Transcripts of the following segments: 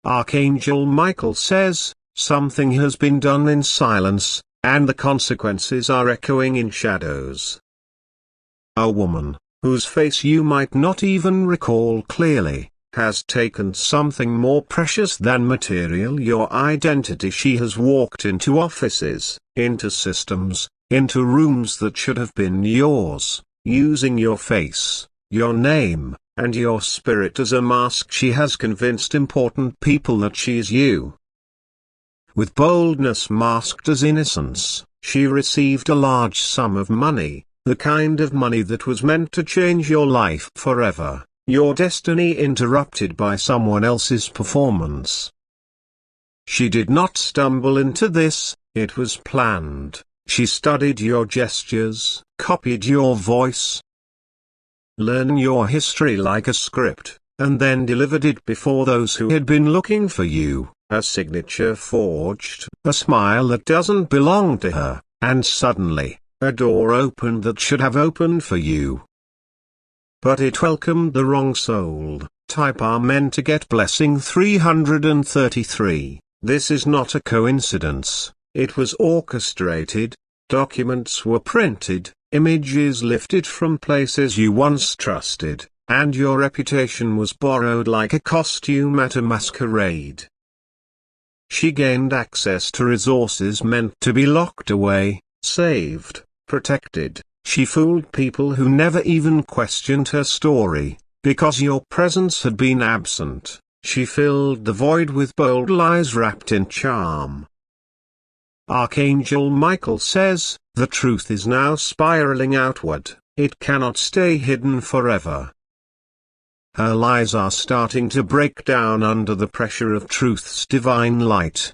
Archangel Michael says, something has been done in silence, and the consequences are echoing in shadows. A woman, whose face you might not even recall clearly, has taken something more precious than material, your identity. She has walked into offices, into systems, into rooms that should have been yours, using your face, your name, and your spirit as a mask. She has convinced important people that she is you. With boldness masked as innocence, she received a large sum of money, the kind of money that was meant to change your life forever, your destiny interrupted by someone else's performance. She did not stumble into this, it was planned. She studied your gestures, copied your voice, learned your history like a script, and then delivered it before those who had been looking for you, a signature forged, a smile that doesn't belong to her, and suddenly, a door opened that should have opened for you. But it welcomed the wrong soul. Type Amen to get blessing 333. This is not a coincidence, it was orchestrated, documents were printed, images lifted from places you once trusted, and your reputation was borrowed like a costume at a masquerade. She gained access to resources meant to be locked away, saved, protected. She fooled people who never even questioned her story, because your presence had been absent. She filled the void with bold lies wrapped in charm. Archangel Michael says, the truth is now spiraling outward, it cannot stay hidden forever. Her lies are starting to break down under the pressure of truth's divine light.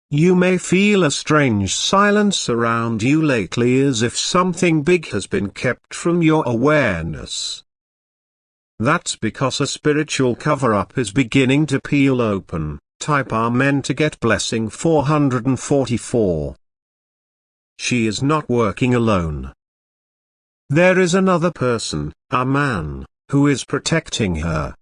You may feel a strange silence around you lately, as if something big has been kept from your awareness. That's because a spiritual cover-up is beginning to peel open. Type Amen to get blessing 444. She is not working alone. There is another person, a man, who is protecting her.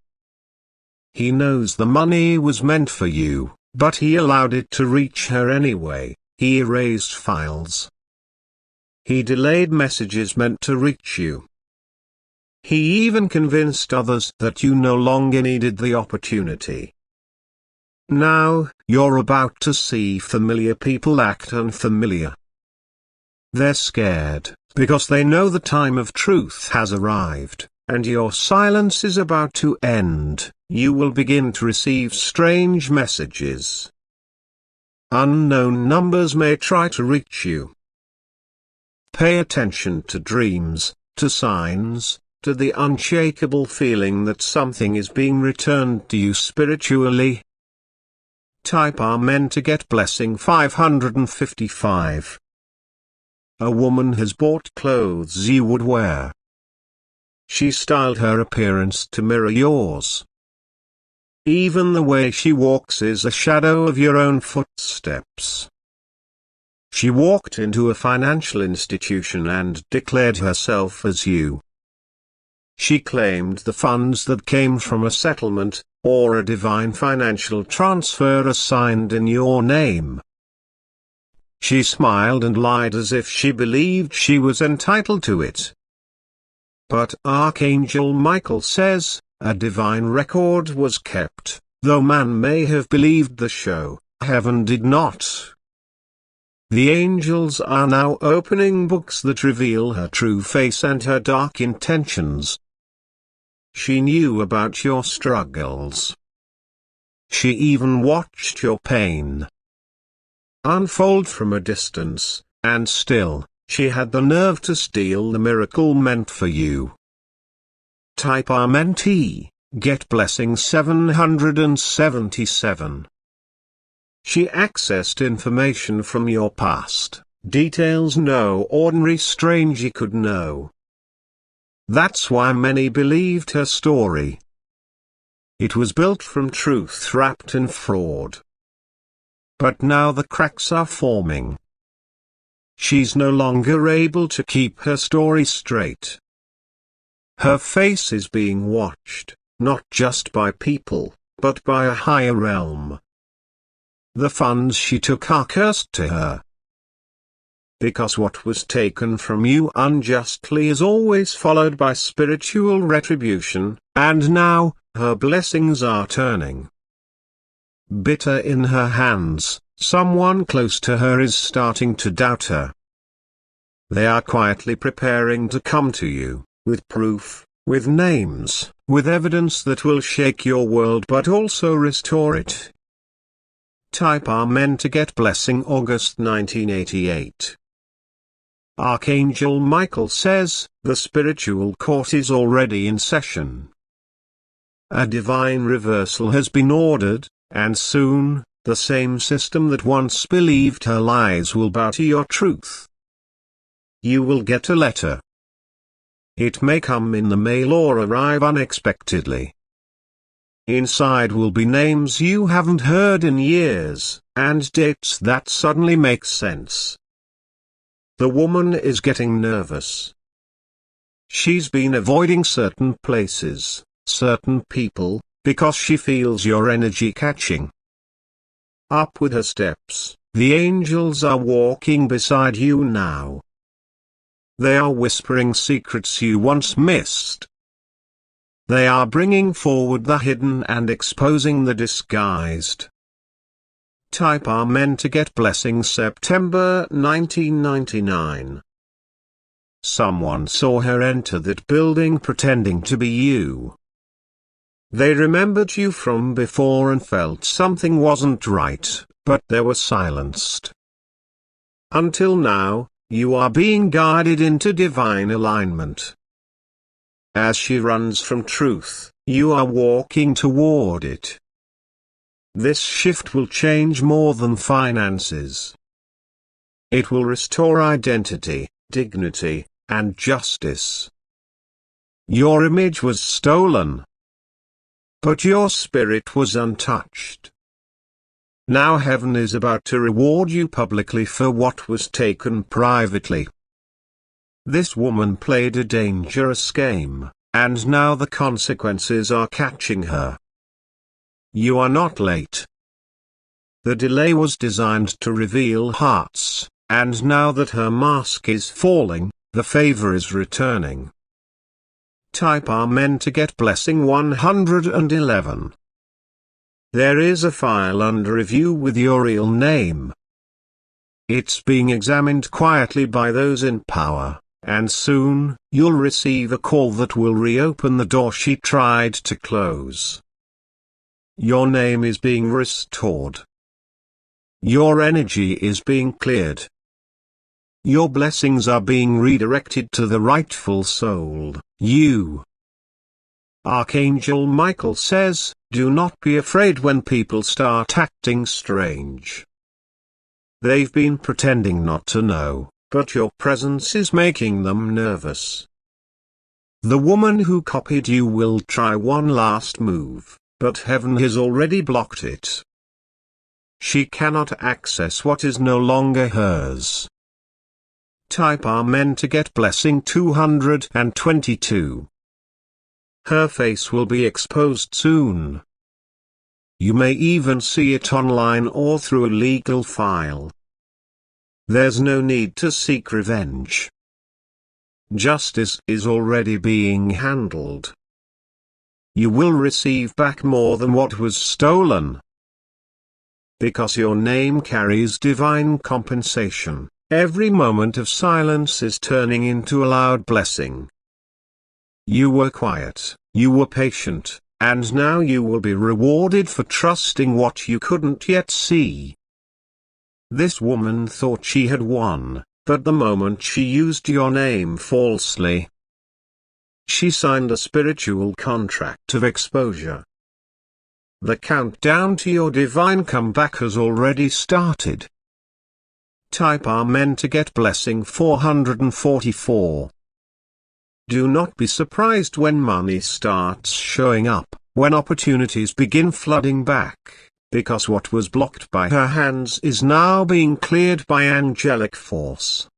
He knows the money was meant for you, but he allowed it to reach her anyway. He erased files. He delayed messages meant to reach you. He even convinced others that you no longer needed the opportunity. Now, you're about to see familiar people act unfamiliar. They're scared, because they know the time of truth has arrived, and your silence is about to end. You will begin to receive strange messages. Unknown numbers may try to reach you. Pay attention to dreams, to signs, to the unshakable feeling that something is being returned to you spiritually. Type Amen to get blessing 555. A woman has bought clothes you would wear. She styled her appearance to mirror yours. Even the way she walks is a shadow of your own footsteps. She walked into a financial institution and declared herself as you. She claimed the funds that came from a settlement, or a divine financial transfer assigned in your name. She smiled and lied as if she believed she was entitled to it. But Archangel Michael says, a divine record was kept, though man may have believed the show, heaven did not. The angels are now opening books that reveal her true face and her dark intentions. She knew about your struggles. She even watched your pain unfold from a distance, and still, she had the nerve to steal the miracle meant for you. Type Amen T, get blessing 777. She accessed information from your past, details no ordinary stranger could know. That's why many believed her story. It was built from truth wrapped in fraud. But now the cracks are forming. She's no longer able to keep her story straight. Her face is being watched, not just by people, but by a higher realm. The funds she took are cursed to her. Because what was taken from you unjustly is always followed by spiritual retribution, and now, her blessings are turning bitter in her hands. Someone close to her is starting to doubt her. They are quietly preparing to come to you, with proof, with names, with evidence that will shake your world but also restore it. Type Amen to get blessing. August 1988. Archangel Michael says, the spiritual court is already in session. A divine reversal has been ordered, and soon, the same system that once believed her lies will bow to your truth. You will get a letter. It may come in the mail or arrive unexpectedly. Inside will be names you haven't heard in years, and dates that suddenly make sense. The woman is getting nervous. She's been avoiding certain places, certain people, because she feels your energy catching up with her steps. The angels are walking beside you now. They are whispering secrets you once missed. They are bringing forward the hidden and exposing the disguised. Type Amen to get blessing. September 1999. Someone saw her enter that building pretending to be you. They remembered you from before and felt something wasn't right, but they were silenced. Until now, you are being guided into divine alignment. As she runs from truth, you are walking toward it. This shift will change more than finances. It will restore identity, dignity, and justice. Your image was stolen, but your spirit was untouched. Now heaven is about to reward you publicly for what was taken privately. This woman played a dangerous game, and now the consequences are catching her. You are not late. The delay was designed to reveal hearts, and now that her mask is falling, the favor is returning. Type Amen to get blessing. 111. There is a file under review with your real name. It's being examined quietly by those in power, and soon, you'll receive a call that will reopen the door she tried to close. Your name is being restored. Your energy is being cleared. Your blessings are being redirected to the rightful soul, you. Archangel Michael says, do not be afraid when people start acting strange. They've been pretending not to know, but your presence is making them nervous. The woman who copied you will try one last move, but heaven has already blocked it. She cannot access what is no longer hers. Type Amen to get blessing. 222. Her face will be exposed soon. You may even see it online or through a legal file. There's no need to seek revenge. Justice is already being handled. You will receive back more than what was stolen. Because your name carries divine compensation, every moment of silence is turning into a loud blessing. You were quiet, you were patient, and now you will be rewarded for trusting what you couldn't yet see. This woman thought she had won, but the moment she used your name falsely, she signed a spiritual contract of exposure. The countdown to your divine comeback has already started. Type Amen to get blessing. 444. Do not be surprised when money starts showing up, when opportunities begin flooding back, because what was blocked by her hands is now being cleared by angelic force.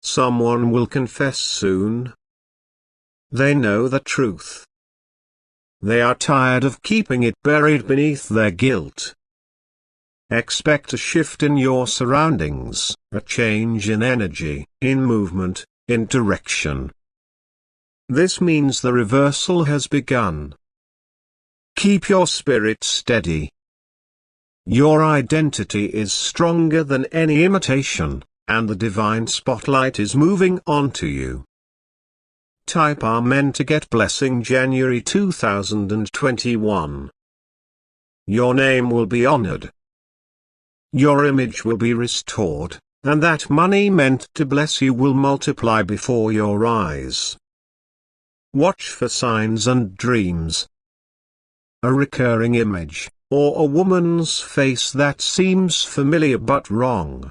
Someone will confess soon. They know the truth. they are tired of keeping it buried beneath their guilt. Expect a shift in your surroundings, a change in energy, in movement, in direction. This means the reversal has begun. Keep your spirit steady. Your identity is stronger than any imitation, and the divine spotlight is moving onto you. Type Amen to get blessing January 2021. Your name will be honored. Your image will be restored, and that money meant to bless you will multiply before your eyes. Watch for signs and dreams. A recurring image, or a woman's face that seems familiar but wrong.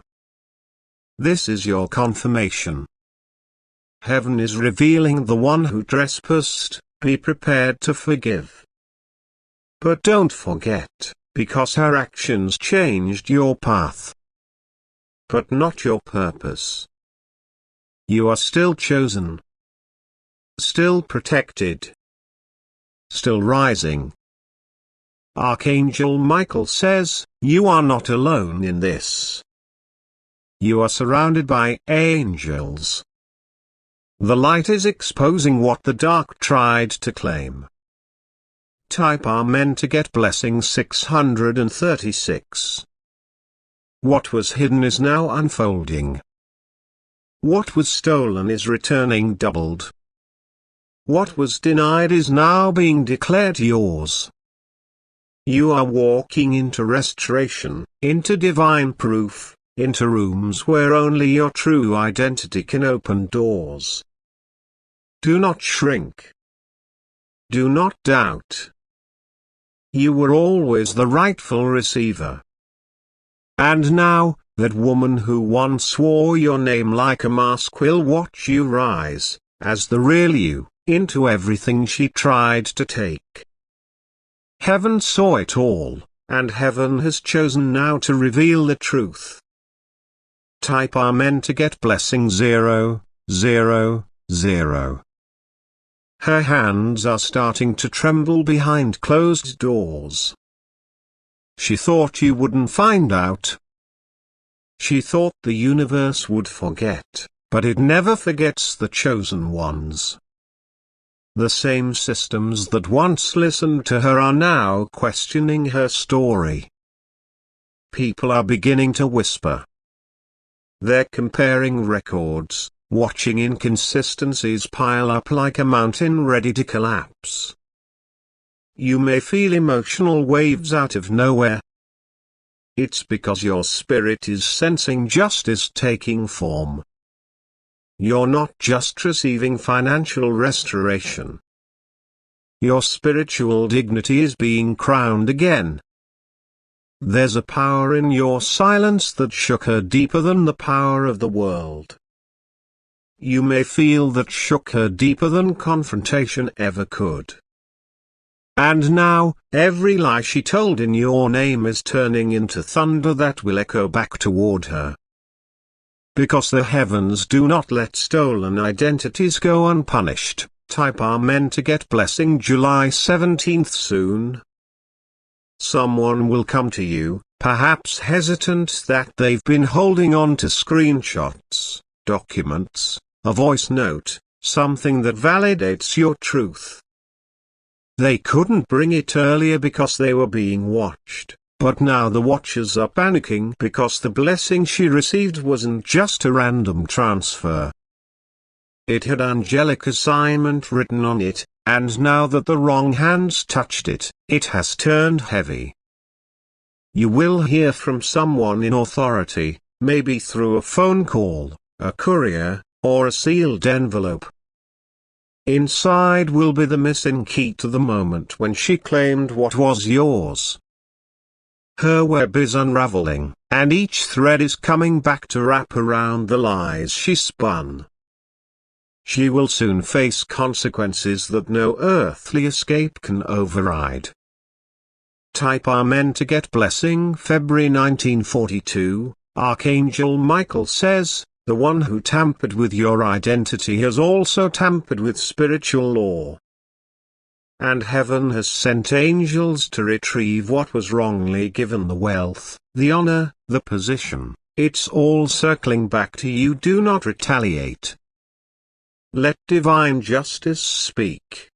This is your confirmation. Heaven is revealing the one who trespassed. Be prepared to forgive. But don't forget, because her actions changed your path, but not your purpose. You are still chosen, still protected, still rising. Archangel Michael says, you are not alone in this. You are surrounded by angels. The light is exposing what the dark tried to claim. Type Amen to get blessing 636. What was hidden is now unfolding. What was stolen is returning doubled. What was denied is now being declared yours. You are walking into restoration, into divine proof, into rooms where only your true identity can open doors. Do not shrink. Do not doubt. You were always the rightful receiver. And now, that woman who once wore your name like a mask will watch you rise, as the real you, into everything she tried to take. Heaven saw it all, and heaven has chosen now to reveal the truth. Type Amen to get blessing 000. Her hands are starting to tremble behind closed doors. She thought you wouldn't find out. She thought the universe would forget, but it never forgets the chosen ones. The same systems that once listened to her are now questioning her story. People are beginning to whisper. They're comparing records, watching inconsistencies pile up like a mountain ready to collapse. You may feel emotional waves out of nowhere. It's because your spirit is sensing justice taking form. You're not just receiving financial restoration. Your spiritual dignity is being crowned again. There's a power in your silence that shook her deeper than the power of the world. You may feel that shook her deeper than confrontation ever could. And now, every lie she told in your name is turning into thunder that will echo back toward her. Because the heavens do not let stolen identities go unpunished, type Amen to get blessing July 17th soon. Someone will come to you, perhaps hesitant that they've been holding on to screenshots, documents, a voice note, something that validates your truth. They couldn't bring it earlier because they were being watched, but now the watchers are panicking because the blessing she received wasn't just a random transfer. It had angelic assignment written on it, and now that the wrong hands touched it, it has turned heavy. You will hear from someone in authority, maybe through a phone call, a courier, or a sealed envelope. Inside will be the missing key to the moment when she claimed what was yours. Her web is unraveling, and each thread is coming back to wrap around the lies she spun. She will soon face consequences that no earthly escape can override. Type Amen to get blessing February 1942. Archangel Michael says, the one who tampered with your identity has also tampered with spiritual law. and heaven has sent angels to retrieve what was wrongly given: the wealth, the honor, the position. It's all circling back to you. Do not retaliate. Let divine justice speak.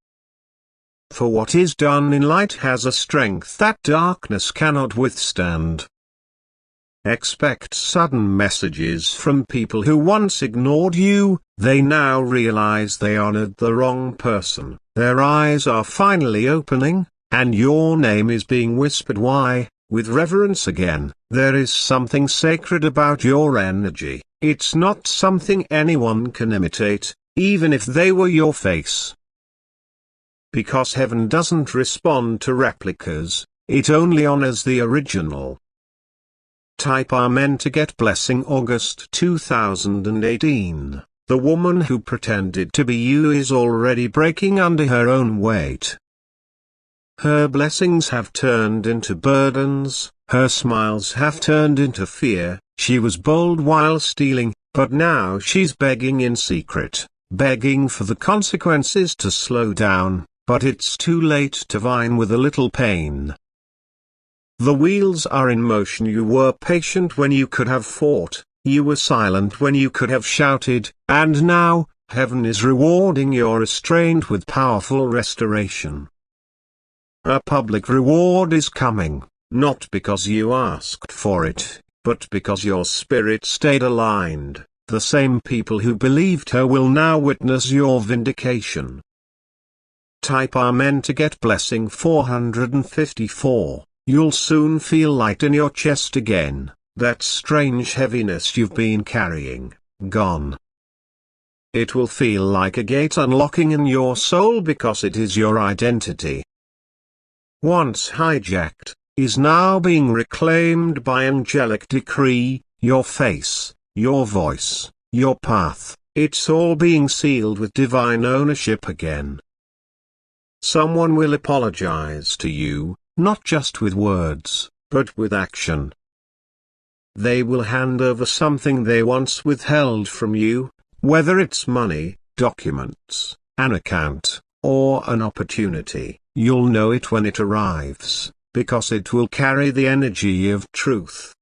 For what is done in light has a strength that darkness cannot withstand. Expect sudden messages from people who once ignored you. They now realize they honored the wrong person. Their eyes are finally opening, and your name is being whispered. Why? With reverence again. There is something sacred about your energy. It's not something anyone can imitate, even if they were your face. Because heaven doesn't respond to replicas, it only honors the original. Type Amen to get blessing. August 2018. The woman who pretended to be you is already breaking under her own weight. Her blessings have turned into burdens, her smiles have turned into fear. She was bold while stealing, but now she's begging in secret, begging for the consequences to slow down, but it's too late to whine with a little pain. The wheels are in motion. You were patient when you could have fought, you were silent when you could have shouted, and now, heaven is rewarding your restraint with powerful restoration. A public reward is coming, not because you asked for it, but because your spirit stayed aligned. The same people who believed her will now witness your vindication. Type Amen to get blessing. 454. You'll soon feel light in your chest again, that strange heaviness you've been carrying, gone. It will feel like a gate unlocking in your soul because it is your identity. Once hijacked, is now being reclaimed by angelic decree. Your face, your voice, your path, it's all being sealed with divine ownership again. Someone will apologize to you, not just with words, but with action. They will hand over something they once withheld from you, whether it's money, documents, an account, or an opportunity. You'll know it when it arrives, because it will carry the energy of truth.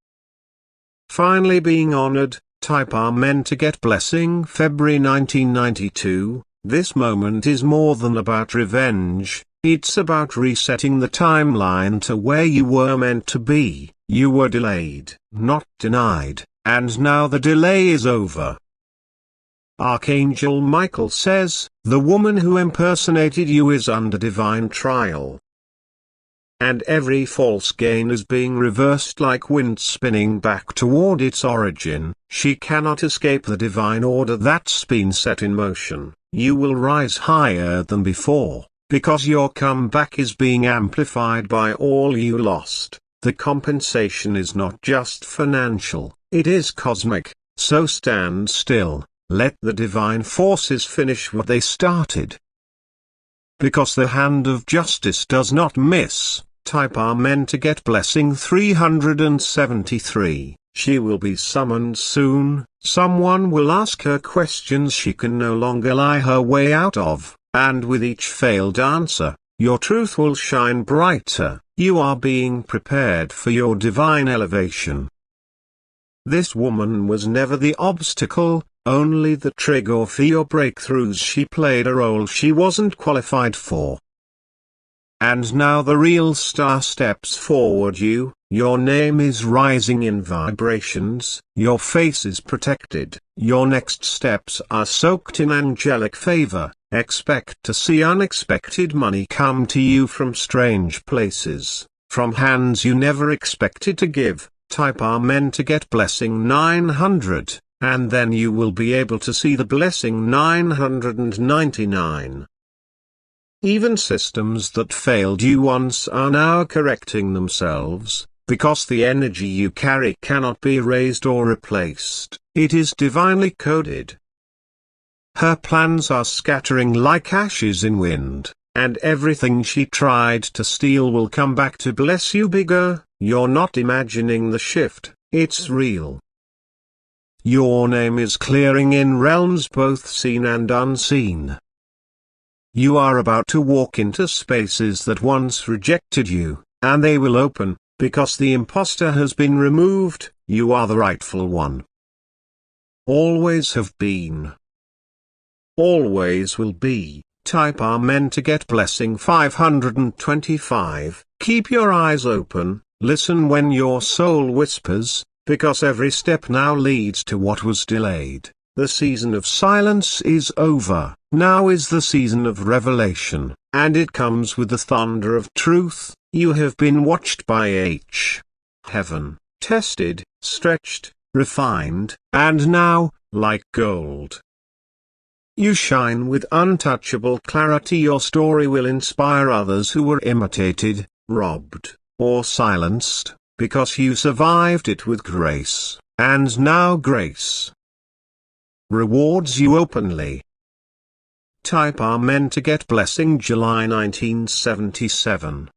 Finally being honored, type Amen to get blessing. February 1992. This moment is more than about revenge, it's about resetting the timeline to where you were meant to be. You were delayed, not denied, and now the delay is over. Archangel Michael says, the woman who impersonated you is under divine trial. And every false gain is being reversed like wind spinning back toward its origin. She cannot escape the divine order that's been set in motion. You will rise higher than before, because your comeback is being amplified by all you lost. The compensation is not just financial, it is cosmic. So stand still, let the divine forces finish what they started. Because the hand of justice does not miss. Type Amen to get blessing. 373. She will be summoned soon. Someone will ask her questions she can no longer lie her way out of, and with each failed answer, your truth will shine brighter. You are being prepared for your divine elevation. This woman was never the obstacle, only the trigger for your breakthroughs. She played a role she wasn't qualified for. And now the real star steps forward. Your name is rising in vibrations, your face is protected, your next steps are soaked in angelic favor. Expect to see unexpected money come to you from strange places, from hands you never expected to give. Type Amen to get blessing. 900, and then you will be able to see the blessing. 999. Even systems that failed you once are now correcting themselves, because the energy you carry cannot be erased or replaced. It is divinely coded. Her plans are scattering like ashes in wind, and everything she tried to steal will come back to bless you bigger. You're not imagining the shift, it's real. Your name is clearing in realms both seen and unseen. You are about to walk into spaces that once rejected you, and they will open, because the imposter has been removed. You are the rightful one. Always have been. Always will be. Type Amen to get blessing 525. Keep your eyes open, listen when your soul whispers, because every step now leads to what was delayed. The season of silence is over, now is the season of revelation, and it comes with the thunder of truth. You have been watched by heaven, tested, stretched, refined, and now, like gold, you shine with untouchable clarity. Your story will inspire others who were imitated, robbed, or silenced, because you survived it with grace, and now grace rewards you openly. Type Amen to get blessing July 1977.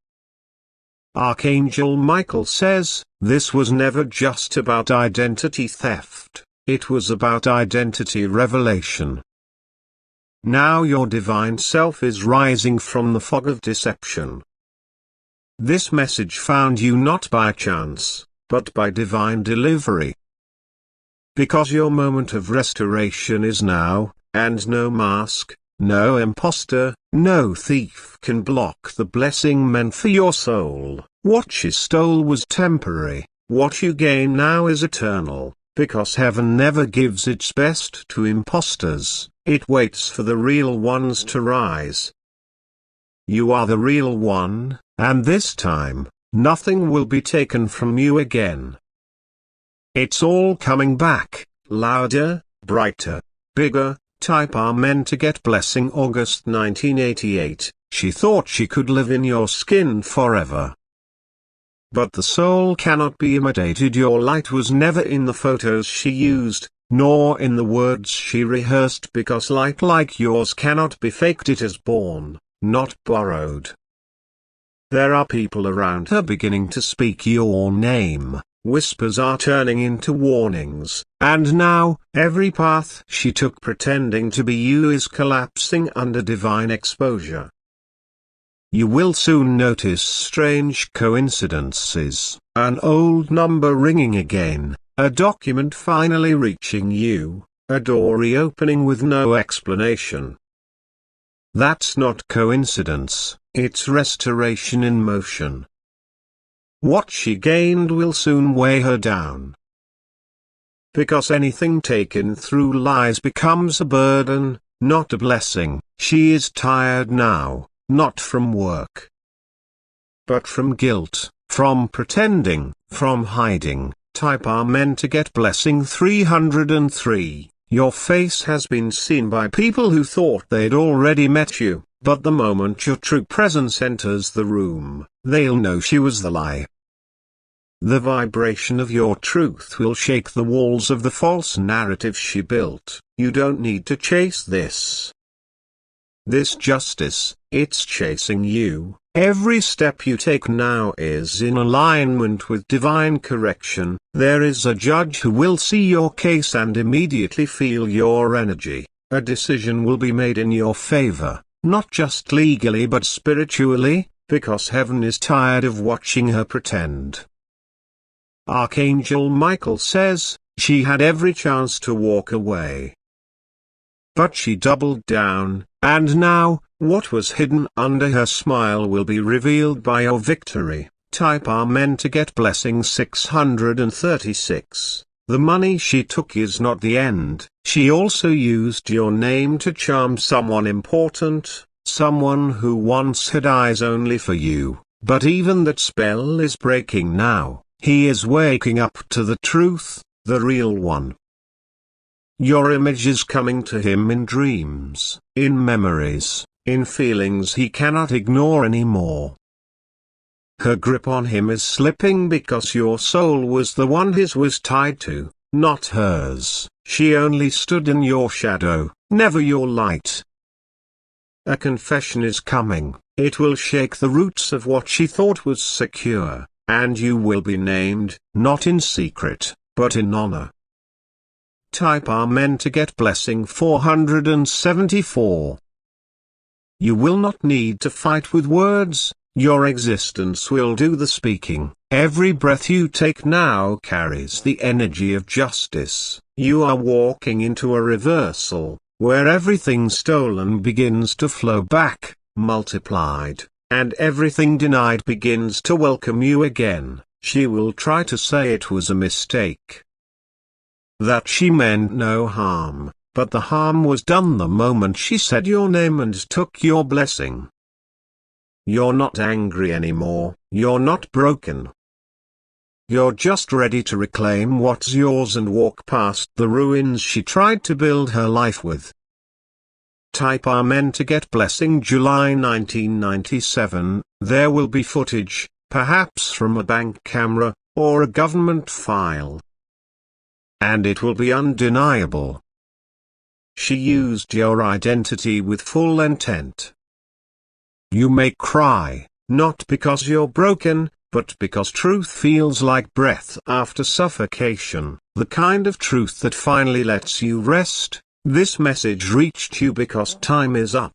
Archangel Michael says, this was never just about identity theft, it was about identity revelation. Now your divine self is rising from the fog of deception. This message found you not by chance, but by divine delivery. Because your moment of restoration is now, and no mask, no imposter, no thief can block the blessing meant for your soul. What you stole was temporary, what you gain now is eternal, because heaven never gives its best to imposters, it waits for the real ones to rise. You are the real one, and this time, nothing will be taken from you again. It's all coming back, louder, brighter, bigger. Type Amen to get blessing August 1988. She thought she could live in your skin forever. But the soul cannot be imitated. Your light was never in the photos she used, nor in the words she rehearsed, because light like yours cannot be faked. It is born, not borrowed. There are people around her beginning to speak your name. Whispers are turning into warnings, and now, every path she took pretending to be you is collapsing under divine exposure. You will soon notice strange coincidences, an old number ringing again, a document finally reaching you, a door reopening with no explanation. That's not coincidence, it's restoration in motion. What she gained will soon weigh her down. Because anything taken through lies becomes a burden, not a blessing. She is tired now, not from work, but from guilt, from pretending, from hiding. Type Amen to get blessing 303. Your face has been seen by people who thought they'd already met you. But the moment your true presence enters the room, they'll know she was the lie. The vibration of your truth will shake the walls of the false narrative she built. You don't need to chase this justice, it's chasing you. Every step you take now is in alignment with divine correction. There is a judge who will see your case and immediately feel your energy. A decision will be made in your favor. Not just legally but spiritually, because heaven is tired of watching her pretend. Archangel Michael says, she had every chance to walk away. But she doubled down, and now, what was hidden under her smile will be revealed by your victory. Type Amen to get blessing 636. The money she took is not the end. She also used your name to charm someone important, someone who once had eyes only for you. But even that spell is breaking now. He is waking up to the truth, the real one. Your image is coming to him in dreams, in memories, in feelings he cannot ignore anymore. Her grip on him is slipping because your soul was the one his was tied to, not hers. She only stood in your shadow, never your light. A confession is coming. It will shake the roots of what she thought was secure, and you will be named, not in secret, but in honor. Type Amen to get blessing 474. You will not need to fight with words, your existence will do the speaking. Every breath you take now carries the energy of justice. You are walking into a reversal, where everything stolen begins to flow back, multiplied, and everything denied begins to welcome you again. She will try to say it was a mistake, that she meant no harm, but the harm was done the moment she said your name and took your blessing. You're not angry anymore, you're not broken. You're just ready to reclaim what's yours and walk past the ruins she tried to build her life with. Type Amen to get blessing. July 1997. There will be footage, perhaps from a bank camera, or a government file. And it will be undeniable. She used your identity with full intent. You may cry, not because you're broken, but because truth feels like breath after suffocation, the kind of truth that finally lets you rest. This message reached you because time is up.